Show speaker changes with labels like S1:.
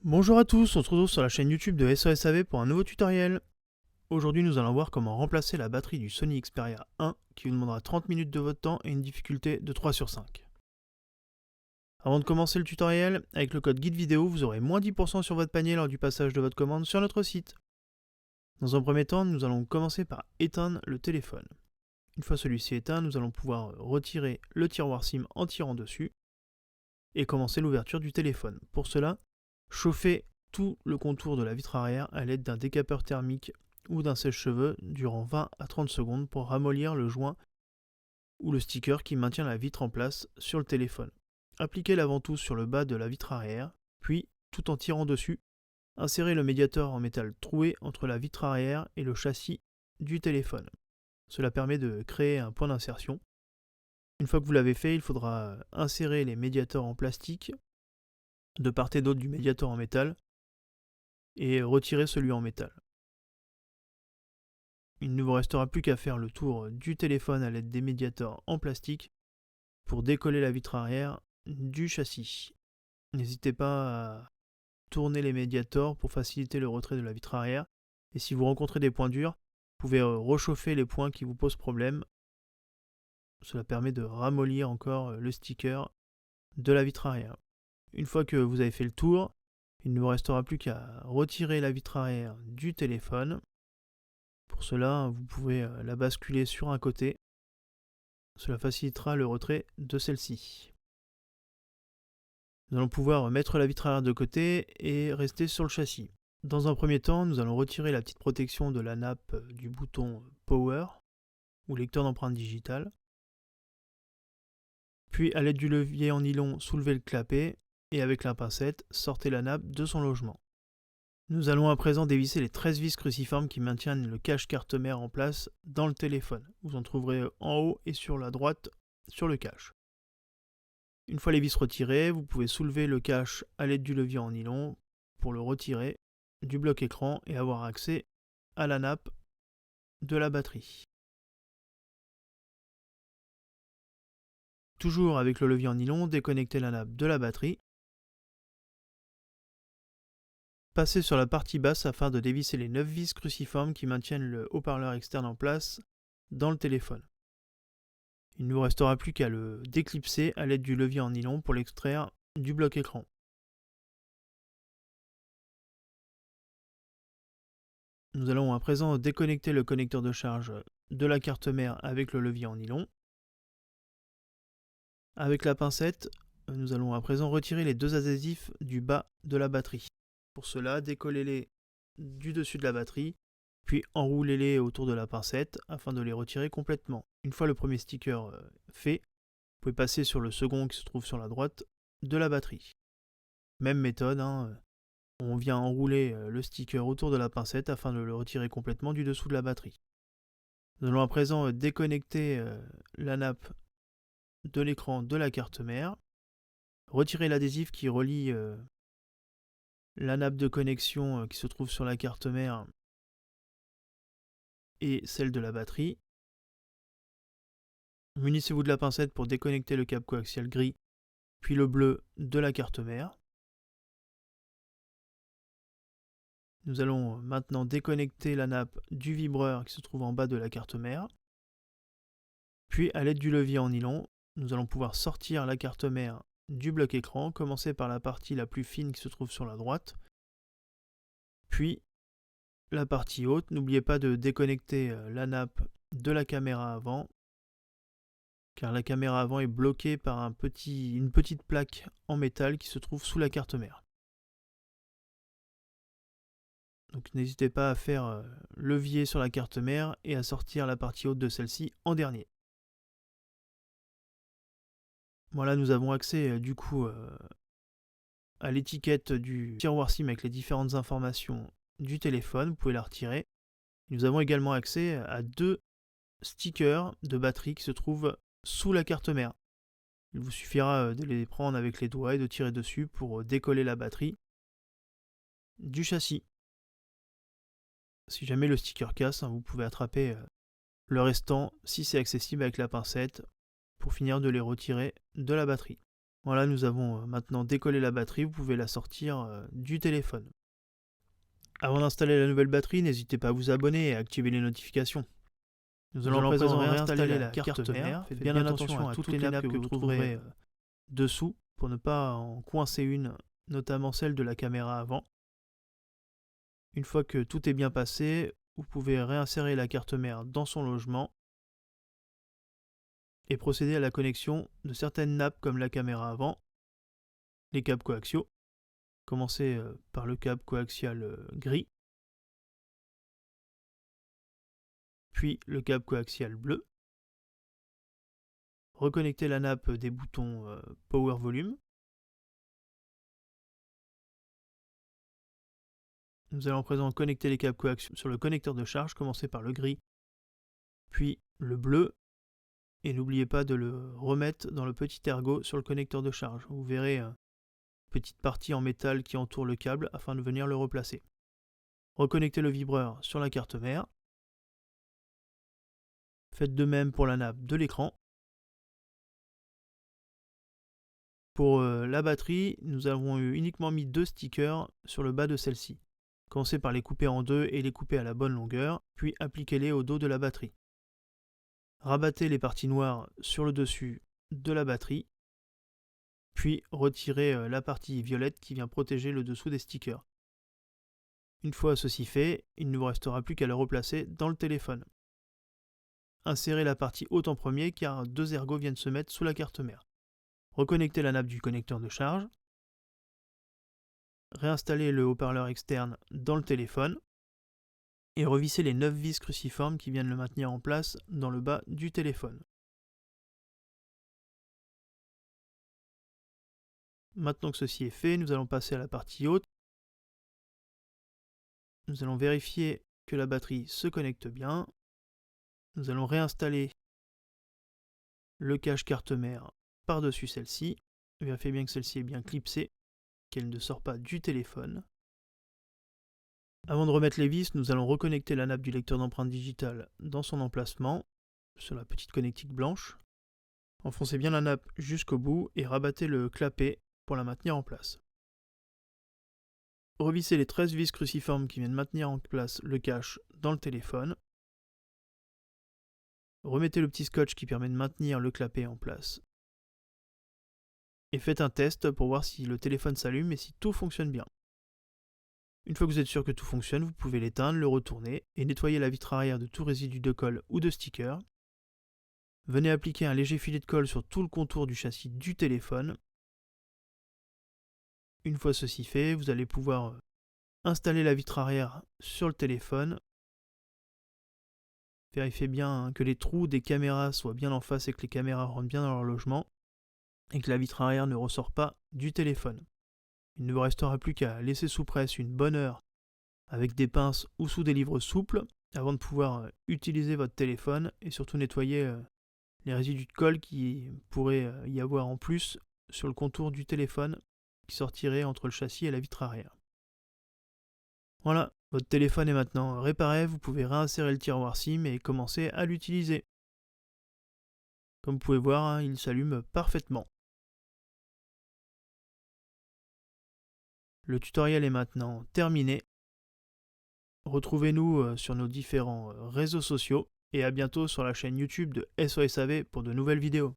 S1: Bonjour à tous, on se retrouve sur la chaîne YouTube de SOSAV pour un nouveau tutoriel. Aujourd'hui nous allons voir comment remplacer la batterie du Sony Xperia 1 qui vous demandera 30 minutes de votre temps et une difficulté de 3 sur 5. Avant de commencer le tutoriel, avec le code guide vidéo vous aurez moins 10% sur votre panier lors du passage de votre commande sur notre site. Dans un premier temps, nous allons commencer par éteindre le téléphone. Une fois celui-ci éteint, nous allons pouvoir retirer le tiroir SIM en tirant dessus et commencer l'ouverture du téléphone. Pour cela, chauffez tout le contour de la vitre arrière à l'aide d'un décapeur thermique ou d'un sèche-cheveux durant 20 à 30 secondes pour ramollir le joint ou le sticker qui maintient la vitre en place sur le téléphone. Appliquez la ventouse sur le bas de la vitre arrière, puis, tout en tirant dessus, insérez le médiator en métal troué entre la vitre arrière et le châssis du téléphone. Cela permet de créer un point d'insertion. Une fois que vous l'avez fait, il faudra insérer les médiators en plastique de part et d'autre du médiator en métal et retirer celui en métal. Il ne vous restera plus qu'à faire le tour du téléphone à l'aide des médiators en plastique pour décoller la vitre arrière du châssis. N'hésitez pas à tourner les médiators pour faciliter le retrait de la vitre arrière, et si vous rencontrez des points durs, vous pouvez rechauffer les points qui vous posent problème. Cela permet de ramollir encore le sticker de la vitre arrière. Une fois que vous avez fait le tour, il ne vous restera plus qu'à retirer la vitre arrière du téléphone. Pour cela, vous pouvez la basculer sur un côté. Cela facilitera le retrait de celle-ci. Nous allons pouvoir mettre la vitre arrière de côté et rester sur le châssis. Dans un premier temps, nous allons retirer la petite protection de la nappe du bouton Power ou lecteur d'empreintes digitales. Puis, à l'aide du levier en nylon, soulevez le clapet et avec la pincette, sortez la nappe de son logement. Nous allons à présent dévisser les 13 vis cruciformes qui maintiennent le cache carte-mère en place dans le téléphone. Vous en trouverez en haut et sur la droite sur le cache. Une fois les vis retirées, vous pouvez soulever le cache à l'aide du levier en nylon pour le retirer du bloc écran et avoir accès à la nappe de la batterie. Toujours avec le levier en nylon, déconnectez la nappe de la batterie. Passez sur la partie basse afin de dévisser les 9 vis cruciformes qui maintiennent le haut-parleur externe en place dans le téléphone. Il ne vous restera plus qu'à le déclipser à l'aide du levier en nylon pour l'extraire du bloc écran. Nous allons à présent déconnecter le connecteur de charge de la carte mère avec le levier en nylon. Avec la pincette, nous allons à présent retirer les deux adhésifs du bas de la batterie. Pour cela, décollez-les du dessus de la batterie, puis enroulez-les autour de la pincette afin de les retirer complètement. Une fois le premier sticker fait, vous pouvez passer sur le second qui se trouve sur la droite de la batterie. Même méthode, on vient enrouler le sticker autour de la pincette afin de le retirer complètement du dessous de la batterie. Nous allons à présent déconnecter la nappe de l'écran de la carte mère, retirer l'adhésif qui relie la nappe de connexion qui se trouve sur la carte mère et celle de la batterie. Munissez-vous de la pincette pour déconnecter le câble coaxial gris puis le bleu de la carte mère. Nous allons maintenant déconnecter la nappe du vibreur qui se trouve en bas de la carte mère. Puis à l'aide du levier en nylon, nous allons pouvoir sortir la carte mère du bloc écran, commencer par la partie la plus fine qui se trouve sur la droite, puis la partie haute. N'oubliez pas de déconnecter la nappe de la caméra avant, car la caméra avant est bloquée par une petite plaque en métal qui se trouve sous la carte mère. Donc n'hésitez pas à faire levier sur la carte mère et à sortir la partie haute de celle-ci en dernier. Voilà, nous avons accès du coup à l'étiquette du tiroir SIM avec les différentes informations du téléphone. Vous pouvez la retirer. Nous avons également accès à deux stickers de batterie qui se trouvent sous la carte mère. Il vous suffira de les prendre avec les doigts et de tirer dessus pour décoller la batterie du châssis. Si jamais le sticker casse, vous pouvez attraper le restant si c'est accessible avec la pincette pour finir de les retirer de la batterie. Voilà, nous avons maintenant décollé la batterie, vous pouvez la sortir du téléphone. Avant d'installer la nouvelle batterie, n'hésitez pas à vous abonner et à activer les notifications. Nous allons à présent réinstaller la carte mère. Faites bien attention à toutes les nappes que vous trouverez dessous pour ne pas en coincer une, notamment celle de la caméra avant. Une fois que tout est bien passé, vous pouvez réinsérer la carte mère dans son logement et procéder à la connexion de certaines nappes comme la caméra avant, les câbles coaxiaux. Commencez par le câble coaxial gris, puis le câble coaxial bleu. Reconnectez la nappe des boutons Power Volume. Nous allons à présent connecter les câbles coaxiaux sur le connecteur de charge, commencez par le gris, puis le bleu, et n'oubliez pas de le remettre dans le petit ergot sur le connecteur de charge. Vous verrez une petite partie en métal qui entoure le câble afin de venir le replacer. Reconnectez le vibreur sur la carte mère. Faites de même pour la nappe de l'écran. Pour la batterie, nous avons uniquement mis 2 stickers sur le bas de celle-ci. Commencez par les couper en deux et les couper à la bonne longueur, puis appliquez-les au dos de la batterie. Rabattez les parties noires sur le dessus de la batterie, puis retirez la partie violette qui vient protéger le dessous des stickers. Une fois ceci fait, il ne vous restera plus qu'à le replacer dans le téléphone. Insérez la partie haute en premier car 2 ergots viennent se mettre sous la carte mère. Reconnectez la nappe du connecteur de charge. Réinstallez le haut-parleur externe dans le téléphone. Et revissez les 9 vis cruciformes qui viennent le maintenir en place dans le bas du téléphone. Maintenant que ceci est fait, nous allons passer à la partie haute. Nous allons vérifier que la batterie se connecte bien. Nous allons réinstaller le cache carte mère par-dessus celle-ci. Vérifiez bien que celle-ci est bien clipsée, qu'elle ne sort pas du téléphone. Avant de remettre les vis, nous allons reconnecter la nappe du lecteur d'empreintes digitales dans son emplacement, sur la petite connectique blanche. Enfoncez bien la nappe jusqu'au bout et rabattez le clapet pour la maintenir en place. Revissez les 13 vis cruciformes qui viennent maintenir en place le cache dans le téléphone. Remettez le petit scotch qui permet de maintenir le clapet en place. Et faites un test pour voir si le téléphone s'allume et si tout fonctionne bien. Une fois que vous êtes sûr que tout fonctionne, vous pouvez l'éteindre, le retourner et nettoyer la vitre arrière de tout résidu de colle ou de sticker. Venez appliquer un léger filet de colle sur tout le contour du châssis du téléphone. Une fois ceci fait, vous allez pouvoir installer la vitre arrière sur le téléphone. Vérifiez bien que les trous des caméras soient bien en face et que les caméras rentrent bien dans leur logement et que la vitre arrière ne ressort pas du téléphone. Il ne vous restera plus qu'à laisser sous presse une bonne heure avec des pinces ou sous des livres souples avant de pouvoir utiliser votre téléphone et surtout nettoyer les résidus de colle qui pourraient y avoir en plus sur le contour du téléphone qui sortirait entre le châssis et la vitre arrière. Voilà, votre téléphone est maintenant réparé, vous pouvez réinsérer le tiroir SIM et commencer à l'utiliser. Comme vous pouvez voir, il s'allume parfaitement. Le tutoriel est maintenant terminé. Retrouvez-nous sur nos différents réseaux sociaux et à bientôt sur la chaîne YouTube de SOSAV pour de nouvelles vidéos.